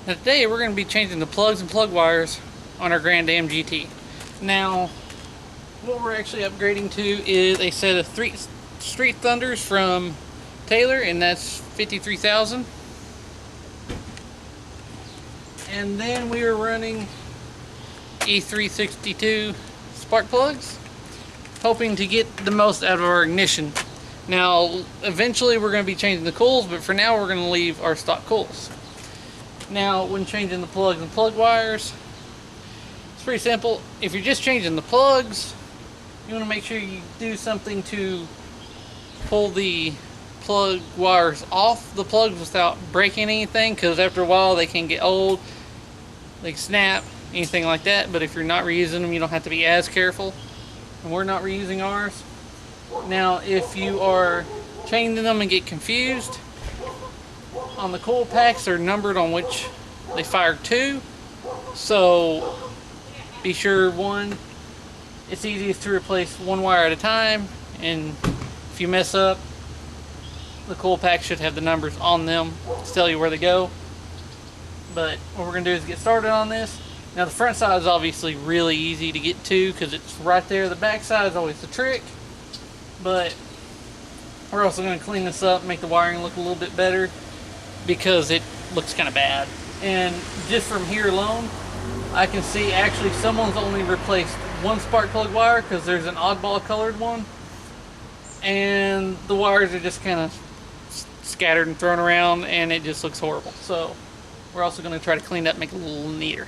Now today we're going to be changing the plugs and plug wires on our Grand Am GT. Now, what we're actually upgrading to is a set of three Street Thunders from Taylor, and that's 53,000. And then we are running E362 spark plugs, hoping to get the most out of our ignition. Now, eventually we're going to be changing the coils, but for now we're going to leave our stock coils. Now, when changing the plugs and plug wires, it's pretty simple. If you're just changing the plugs, you want to make sure you do something to pull the plug wires off the plugs without breaking anything, because after a while they can get old, they snap, anything like that. But if you're not reusing them, you don't have to be as careful, and we're not reusing ours. Now, if you are changing them and get confused, on the coil packs they're numbered on which they fire to, so be sure, one, it's easiest to replace one wire at a time, and if you mess up, the coil pack should have the numbers on them to tell you where they go. But what we're going to do is get started on this. Now, the front side is obviously really easy to get to because it's right there. The back side is always the trick, but we're also going to clean this up, make the wiring look a little bit better because it looks kind of bad. And just from here alone, I can see actually someone's only replaced one spark plug wire because there's an oddball colored one, and the wires are just kind of scattered and thrown around, and it just looks horrible. So we're also going to try to clean it up, make it a little neater.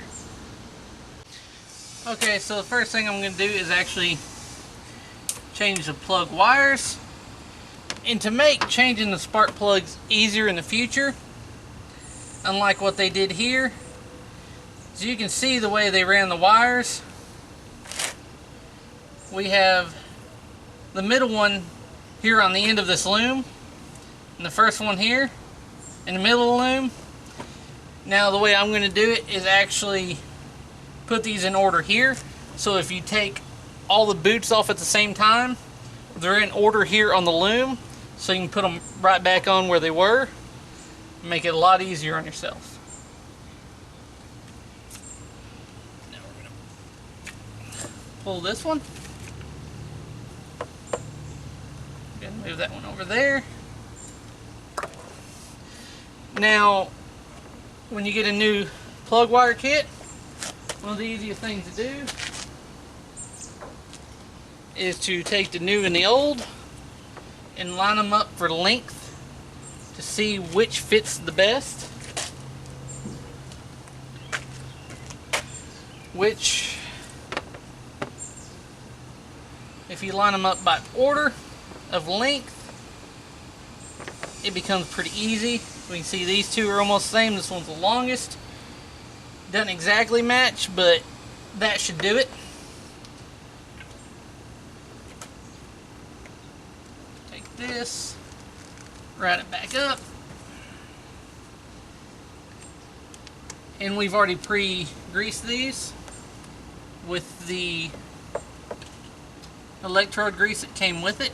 Okay, so the first thing I'm going to do is actually change the plug wires. And to make changing the spark plugs easier in the future, unlike what they did here, as you can see the way they ran the wires, we have the middle one here on the end of this loom, and the first one here in the middle of the loom. Now, the way I'm going to do it is actually put these in order here. So if you take all the boots off at the same time, they're in order here on the loom, so you can put them right back on where they were. Make it a lot easier on yourself. Now we're going to pull this one. Gonna move that one over there. Now, when you get a new plug wire kit, one of the easiest things to do is to take the new and the old and line them up for length to see which fits the best. Which, if you line them up by order of length, it becomes pretty easy. We can see these two are almost the same. This one's the longest. Doesn't exactly match, but that should do it. Take this, right it back up, and we've already pre-greased these with the electrode grease that came with it.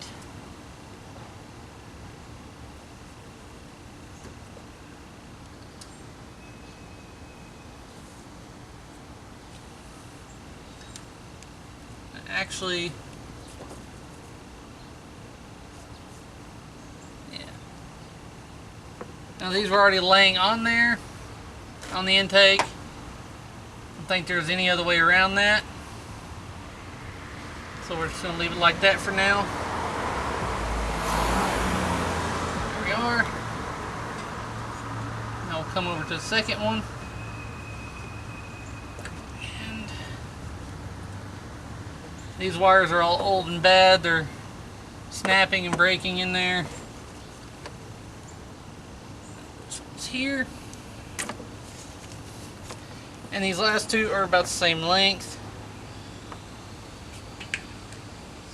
Actually, yeah. Now these were already laying on there, on the intake. I don't think there's any other way around that. So we're just going to leave it like that for now. There we are. Now we'll come over to the second one. These wires are all old and bad. They're snapping and breaking in there. This one's here. And these last two are about the same length.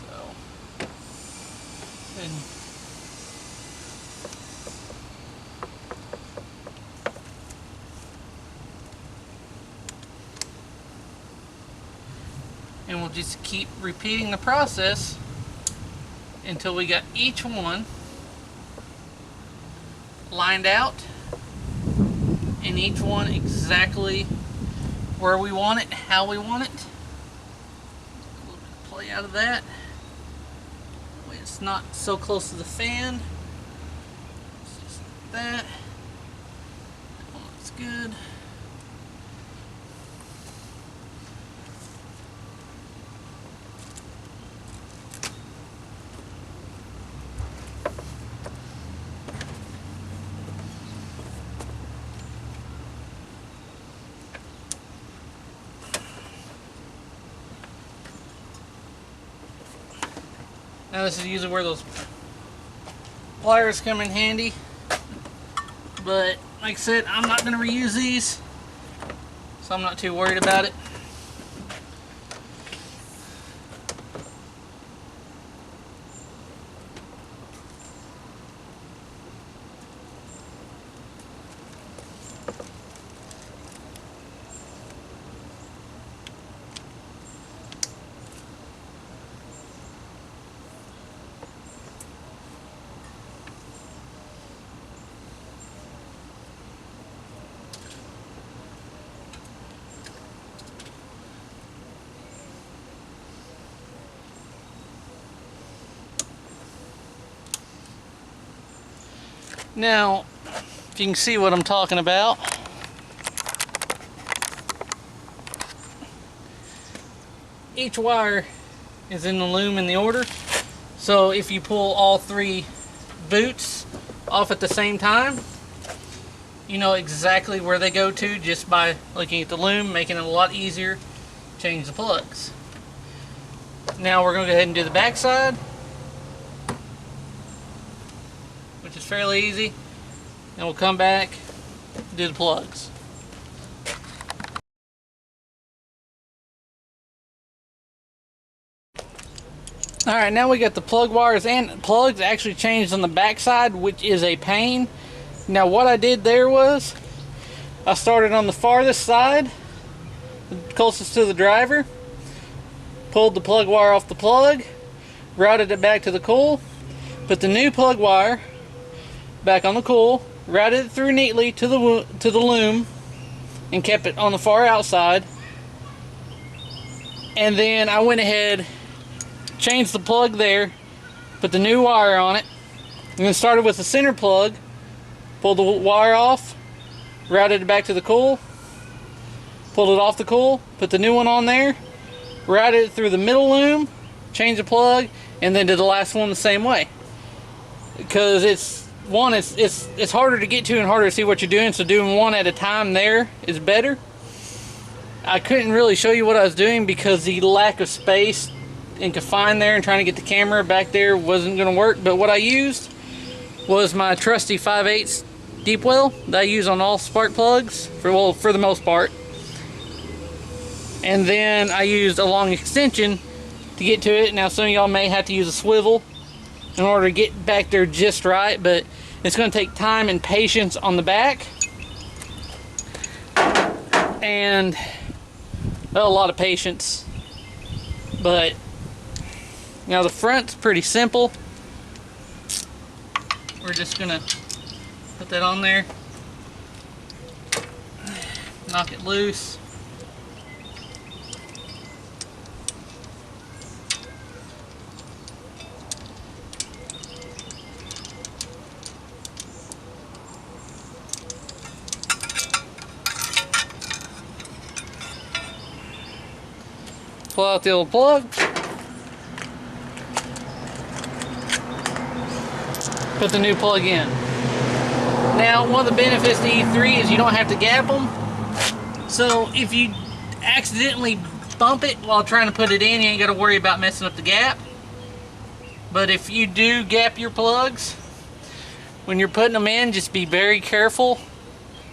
So, and we'll just keep repeating the process until we got each one lined out in each one exactly where we want it, how we want it. A little bit of play out of that. That way it's not so close to the fan. Just like that. That one looks good. Now this is usually where those pliers come in handy, but like I said, I'm not going to reuse these, so I'm not too worried about it. Now, if you can see what I'm talking about, each wire is in the loom in the order. So if you pull all three boots off at the same time, you know exactly where they go to just by looking at the loom, making it a lot easier to change the plugs. Now we're going to go ahead and do the back side, which is fairly easy, and we'll come back, do the plugs. Alright, now we got the plug wires and plugs actually changed on the back side, which is a pain. Now what I did there was, I started on the farthest side, closest to the driver, pulled the plug wire off the plug, routed it back to the coil, put the new plug wire back on the coil, routed it through neatly to the loom, and kept it on the far outside. And then I went ahead, changed the plug there, put the new wire on it, and then started with the center plug, pulled the wire off, routed it back to the coil, pulled it off the coil, put the new one on there, routed it through the middle loom, changed the plug, and then did the last one the same way. Because it's harder to get to and harder to see what you're doing, so doing one at a time there is better. I couldn't really show you what I was doing because the lack of space and confined there and trying to get the camera back there wasn't going to work. But what I used was my trusty 5/8 deep well that I use on all spark plugs for the most part. And then I used a long extension to get to it. Now some of y'all may have to use a swivel in order to get back there just right, but it's going to take time and patience on the back, and well, a lot of patience. But now the front's pretty simple. We're just gonna put that on there, knock it loose. Pull out the old plug. Put the new plug in. Now, one of the benefits to E3 is you don't have to gap them. So if you accidentally bump it while trying to put it in, you ain't got to worry about messing up the gap. But if you do gap your plugs, when you're putting them in, just be very careful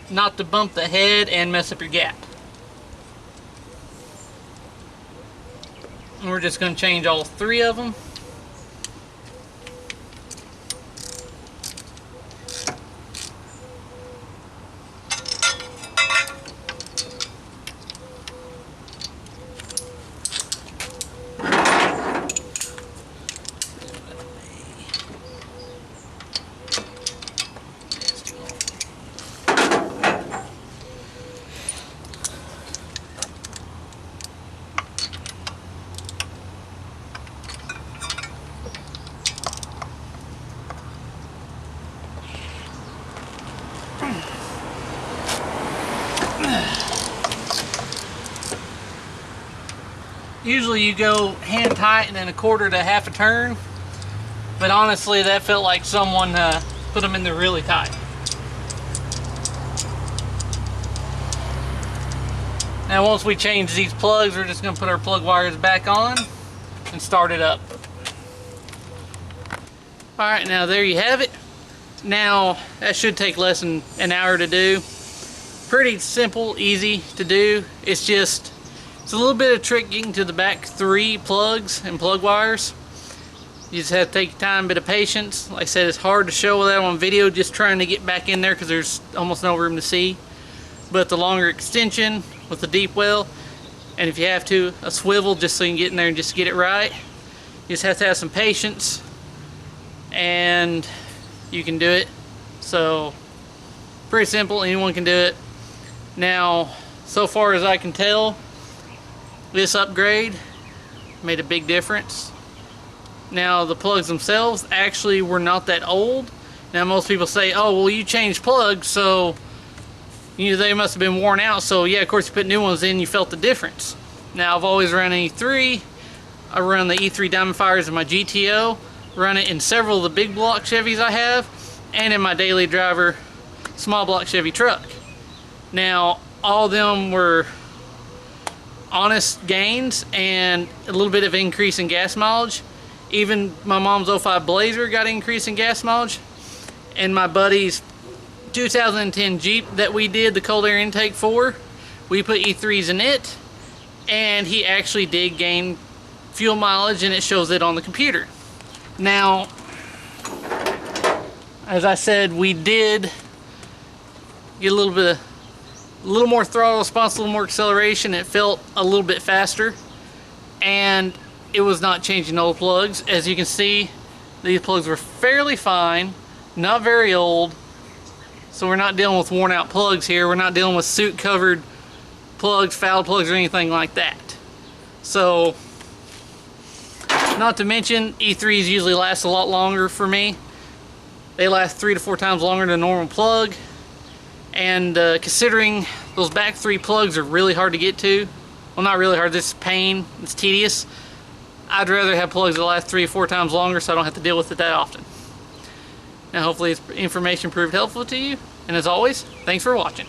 not to bump the head and mess up your gap. And we're just going to change all three of them. Usually you go hand tight and then a quarter to half a turn, but honestly that felt like someone put them in there really tight. Now once we change these plugs, we're just going to put our plug wires back on and start it up. Alright, now there you have it. Now that should take less than an hour to do. Pretty simple, easy to do. It's a little bit of trick getting to the back 3 plugs and plug wires. You just have to take your time, a bit of patience. Like I said, it's hard to show that on video, just trying to get back in there because there's almost no room to see. But the longer extension with the deep well, and if you have to, a swivel just so you can get in there and just get it right. You just have to have some patience and you can do it. So pretty simple, anyone can do it. Now, so far as I can tell, this upgrade made a big difference. Now the plugs themselves actually were not that old. Now most people say, oh well, you changed plugs, so they must have been worn out. So yeah, of course you put new ones in, you felt the difference. Now I've always run an E3. I run the E3 Diamond Fires in my GTO, run it in several of the big block Chevys I have, and in my daily driver small block Chevy truck. Now all of them were honest gains and a little bit of increase in gas mileage. Even my mom's 05 Blazer got an increase in gas mileage, and my buddy's 2010 Jeep that we did the cold air intake for, we put E3s in it, and he actually did gain fuel mileage, and it shows it on the computer. Now, as I said, we did get a little more throttle response, a little more acceleration. It felt a little bit faster, and it was not changing old plugs. As you can see, these plugs were fairly fine, not very old. So we're not dealing with worn out plugs here. We're not dealing with soot covered plugs, foul plugs, or anything like that. So, not to mention, E3s usually last a lot longer for me. They last 3 to 4 times longer than a normal plug. And considering those back 3 plugs are really hard to get to, well, not really hard, this is pain, it's tedious. I'd rather have plugs that last 3 or 4 times longer so I don't have to deal with it that often. Now hopefully this information proved helpful to you, and as always, thanks for watching.